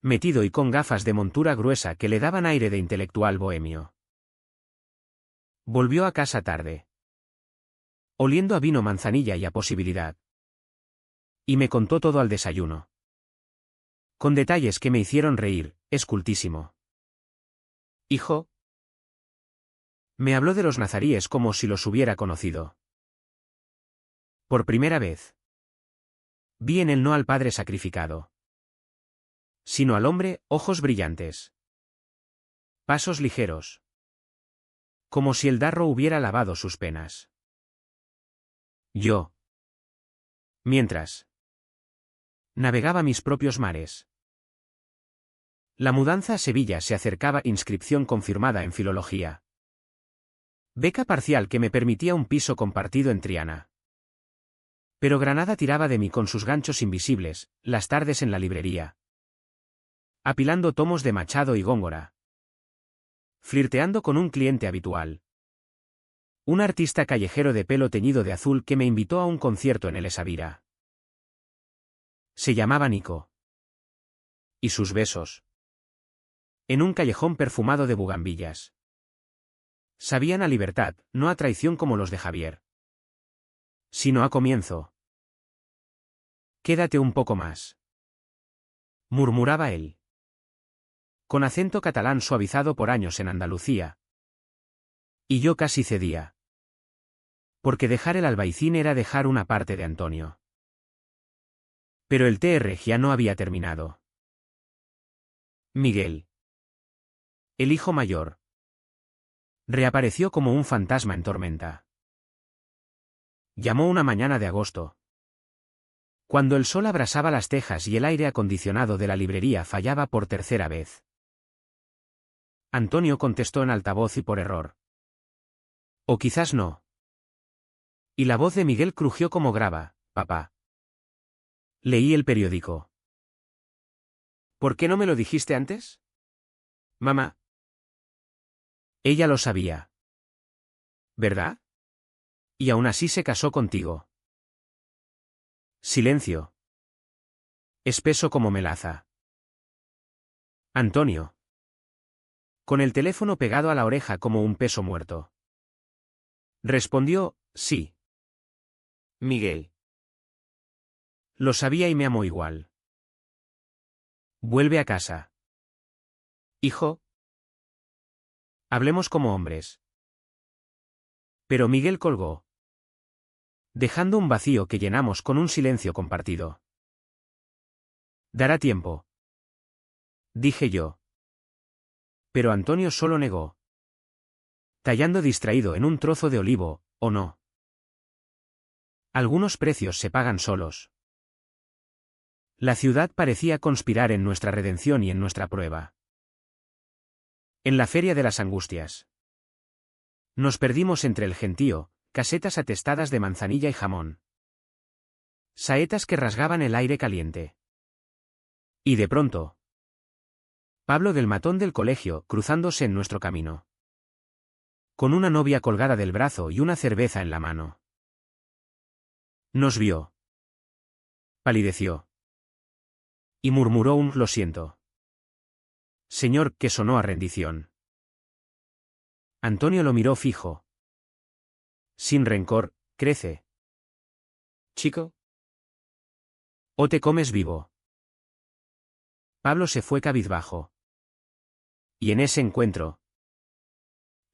Metido y con gafas de montura gruesa que le daban aire de intelectual bohemio. Volvió a casa tarde. Oliendo a vino, manzanilla y a posibilidad. Y me contó todo al desayuno. Con detalles que me hicieron reír, es cultísimo. Hijo. Me habló de los nazaríes como si los hubiera conocido. Por primera vez. Vi en él no al Padre sacrificado, sino al hombre, ojos brillantes. Pasos ligeros. Como si el Darro hubiera lavado sus penas. Yo. Mientras. Navegaba mis propios mares. La mudanza a Sevilla se acercaba, inscripción confirmada en filología. Beca parcial que me permitía un piso compartido en Triana. Pero Granada tiraba de mí con sus ganchos invisibles, las tardes en la librería. Apilando tomos de Machado y Góngora. Flirteando con un cliente habitual. Un artista callejero de pelo teñido de azul que me invitó a un concierto en el Esavira. Se llamaba Nico. Y sus besos. En un callejón perfumado de bugambillas. Sabían a libertad, no a traición como los de Javier. Sino a comienzo. Quédate un poco más. Murmuraba él. Con acento catalán suavizado por años en Andalucía. Y yo casi cedía. Porque dejar el Albaicín era dejar una parte de Antonio. Pero el TR ya no había terminado. Miguel. El hijo mayor. Reapareció como un fantasma en tormenta. Llamó una mañana de agosto. Cuando el sol abrasaba las tejas y el aire acondicionado de la librería fallaba por tercera vez. Antonio contestó en altavoz y por error. O quizás no. Y la voz de Miguel crujió como grava, papá. Leí el periódico. ¿Por qué no me lo dijiste antes? Mamá. Ella lo sabía. ¿Verdad? Y aún así se casó contigo. Silencio. Espeso como melaza. Antonio. Con el teléfono pegado a la oreja como un peso muerto. Respondió, sí. Miguel. Lo sabía y me amó igual. Vuelve a casa. Hijo. Hablemos como hombres. Pero Miguel colgó. Dejando un vacío que llenamos con un silencio compartido. Dará tiempo. Dije yo. Pero Antonio solo negó. Tallando distraído en un trozo de olivo, ¿o no? Algunos precios se pagan solos. La ciudad parecía conspirar en nuestra redención y en nuestra prueba. En la Feria de las Angustias. Nos perdimos entre el gentío, casetas atestadas de manzanilla y jamón. Saetas que rasgaban el aire caliente. Y de pronto. Pablo del matón del colegio, cruzándose en nuestro camino. Con una novia colgada del brazo y una cerveza en la mano. Nos vio. Palideció. Y murmuró un lo siento. Señor, que sonó a rendición. Antonio lo miró fijo. Sin rencor, crece. Chico. ¿O te comes vivo? Pablo se fue cabizbajo. Y en ese encuentro.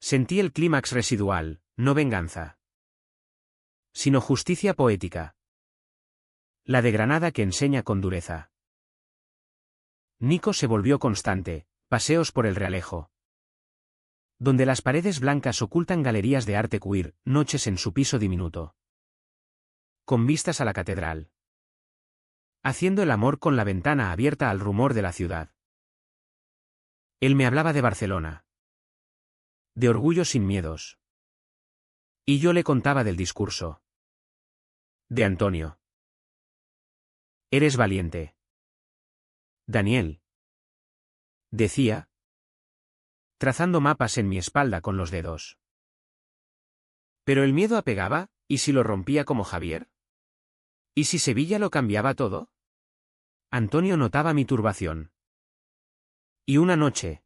Sentí el clímax residual, no venganza. Sino justicia poética. La de Granada que enseña con dureza. Nico se volvió constante, paseos por el Realejo. donde las paredes blancas ocultan galerías de arte queer, noches en su piso diminuto, con vistas a la catedral, haciendo el amor con la ventana abierta al rumor de la ciudad. Él me hablaba de Barcelona, de orgullo sin miedos. Y yo le contaba del discurso de Antonio. Eres valiente, Daniel, decía, trazando mapas en mi espalda con los dedos. Pero el miedo apegaba, ¿y si lo rompía como Javier? ¿Y si Sevilla lo cambiaba todo? Antonio notaba mi turbación. Y una noche,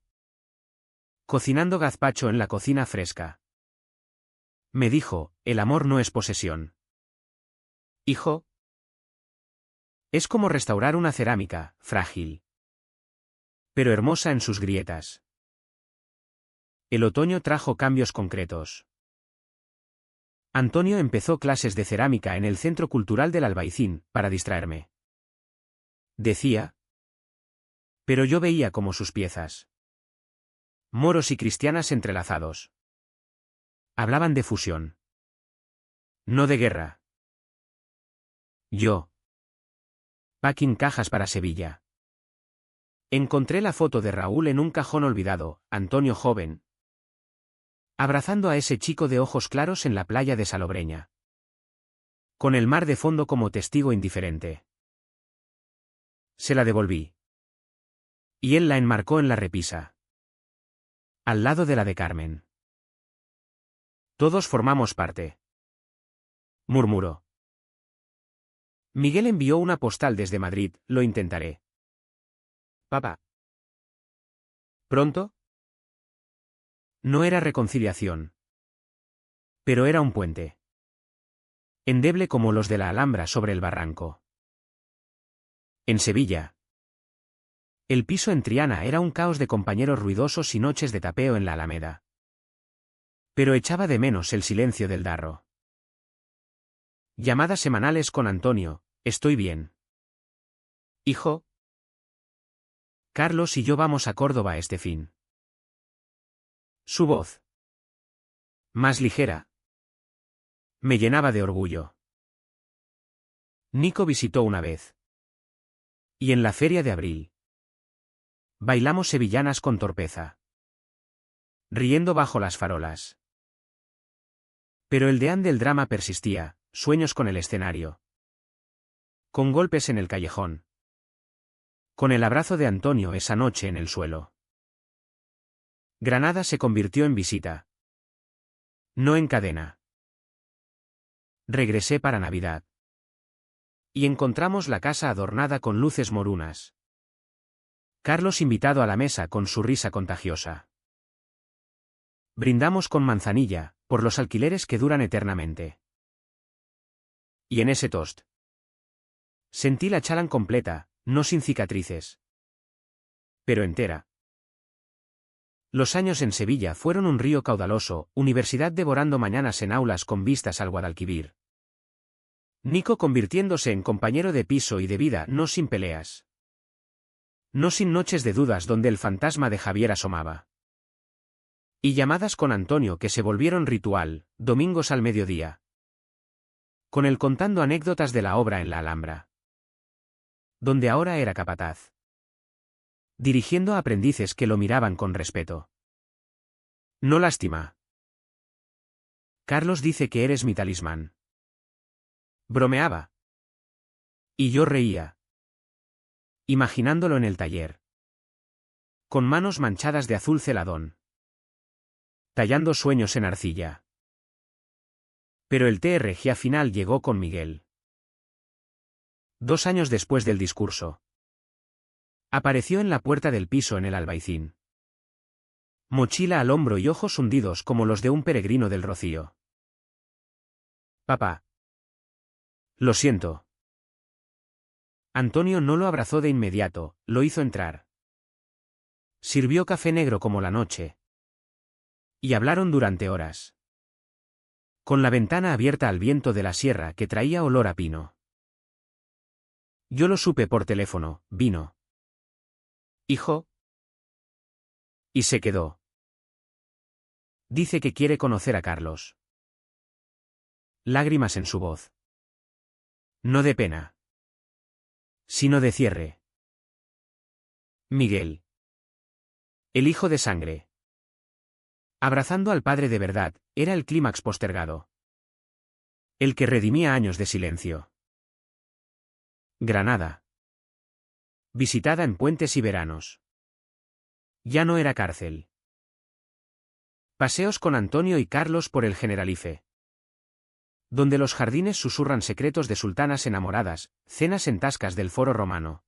cocinando gazpacho en la cocina fresca, me dijo, el amor no es posesión. Hijo, es como restaurar una cerámica, frágil, pero hermosa en sus grietas. El otoño trajo cambios concretos. Antonio empezó clases de cerámica en el Centro Cultural del Albaicín, para distraerme. Decía. Pero yo veía como sus piezas, moros y cristianas entrelazados, hablaban de fusión, no de guerra. Yo. Packing cajas para Sevilla. Encontré la foto de Raúl en un cajón olvidado, Antonio joven, abrazando a ese chico de ojos claros en la playa de Salobreña, con el mar de fondo como testigo indiferente. Se la devolví. Y él la enmarcó en la repisa, al lado de la de Carmen. Todos formamos parte, murmuró. Miguel envió una postal desde Madrid, lo intentaré. Papá. ¿Pronto? No era reconciliación. Pero era un puente. Endeble como los de la Alhambra sobre el barranco. En Sevilla. El piso en Triana era un caos de compañeros ruidosos y noches de tapeo en la Alameda. Pero echaba de menos el silencio del Darro. Llamadas semanales con Antonio, estoy bien. Hijo. Carlos y yo vamos a Córdoba este fin. Su voz, más ligera, me llenaba de orgullo. Nico visitó una vez. Y en la feria de abril. Bailamos sevillanas con torpeza, riendo bajo las farolas. Pero el deán del drama persistía, sueños con el escenario, con golpes en el callejón, con el abrazo de Antonio esa noche en el suelo. Granada se convirtió en visita, no en cadena. Regresé para Navidad. Y encontramos la casa adornada con luces morunas. Carlos invitado a la mesa con su risa contagiosa. Brindamos con manzanilla, por los alquileres que duran eternamente. Y en ese toast sentí la chalán completa, no sin cicatrices, pero entera. Los años en Sevilla fueron un río caudaloso, universidad devorando mañanas en aulas con vistas al Guadalquivir. Nico convirtiéndose en compañero de piso y de vida, no sin peleas. No sin noches de dudas donde el fantasma de Javier asomaba. Y llamadas con Antonio que se volvieron ritual, domingos al mediodía. Con él contando anécdotas de la obra en la Alhambra, donde ahora era capataz, dirigiendo a aprendices que lo miraban con respeto. No lástima. Carlos dice que eres mi talismán. Bromeaba. Y yo reía, imaginándolo en el taller, con manos manchadas de azul celadón, tallando sueños en arcilla. Pero el TRG final llegó con Miguel. 2 años después del discurso. Apareció en la puerta del piso en el Albaicín. Mochila al hombro y ojos hundidos como los de un peregrino del Rocío. Papá. Lo siento. Antonio no lo abrazó de inmediato, lo hizo entrar. Sirvió café negro como la noche. Y hablaron durante horas, con la ventana abierta al viento de la sierra que traía olor a pino. Yo lo supe por teléfono, vino. Hijo. Y se quedó. Dice que quiere conocer a Carlos. Lágrimas en su voz. No de pena, sino de cierre. Miguel. El hijo de sangre. Abrazando al padre de verdad, era el clímax postergado. El que redimía años de silencio. Granada. Visitada en puentes y veranos. Ya no era cárcel. Paseos con Antonio y Carlos por el Generalife. Donde los jardines susurran secretos de sultanas enamoradas, cenas en tascas del Foro Romano.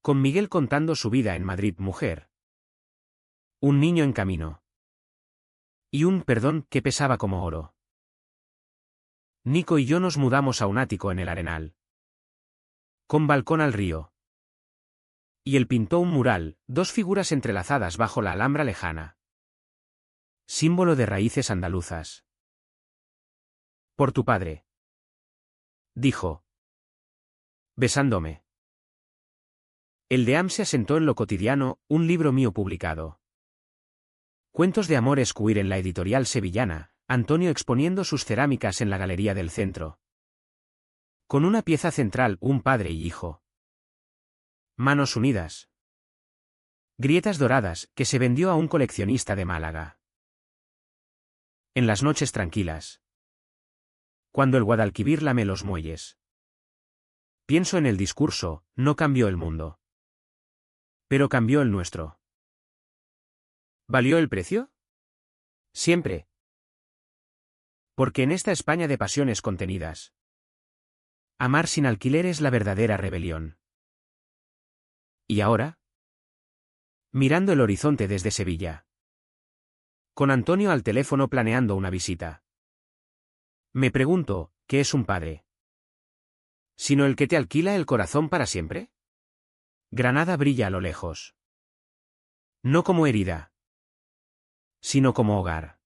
Con Miguel contando su vida en Madrid mujer. Un niño en camino. Y un perdón que pesaba como oro. Nico y yo nos mudamos a un ático en el Arenal. Con balcón al río. Y él pintó un mural, dos figuras entrelazadas bajo la Alhambra lejana. Símbolo de raíces andaluzas. Por tu padre. Dijo. Besándome. El de Am se asentó en Lo Cotidiano, un libro mío publicado. Cuentos de amor escuir en la editorial sevillana, Antonio exponiendo sus cerámicas en la galería del centro. Con una pieza central, un padre y hijo. Manos unidas. Grietas doradas, que se vendió a un coleccionista de Málaga. En las noches tranquilas. Cuando el Guadalquivir lame los muelles. Pienso en el discurso, no cambió el mundo. Pero cambió el nuestro. ¿Valió el precio? Siempre. Porque en esta España de pasiones contenidas, amar sin alquiler es la verdadera rebelión. ¿Y ahora? Mirando el horizonte desde Sevilla. Con Antonio al teléfono planeando una visita. Me pregunto, ¿qué es un padre? ¿Sino el que te alquila el corazón para siempre? Granada brilla a lo lejos. No como herida, sino como hogar.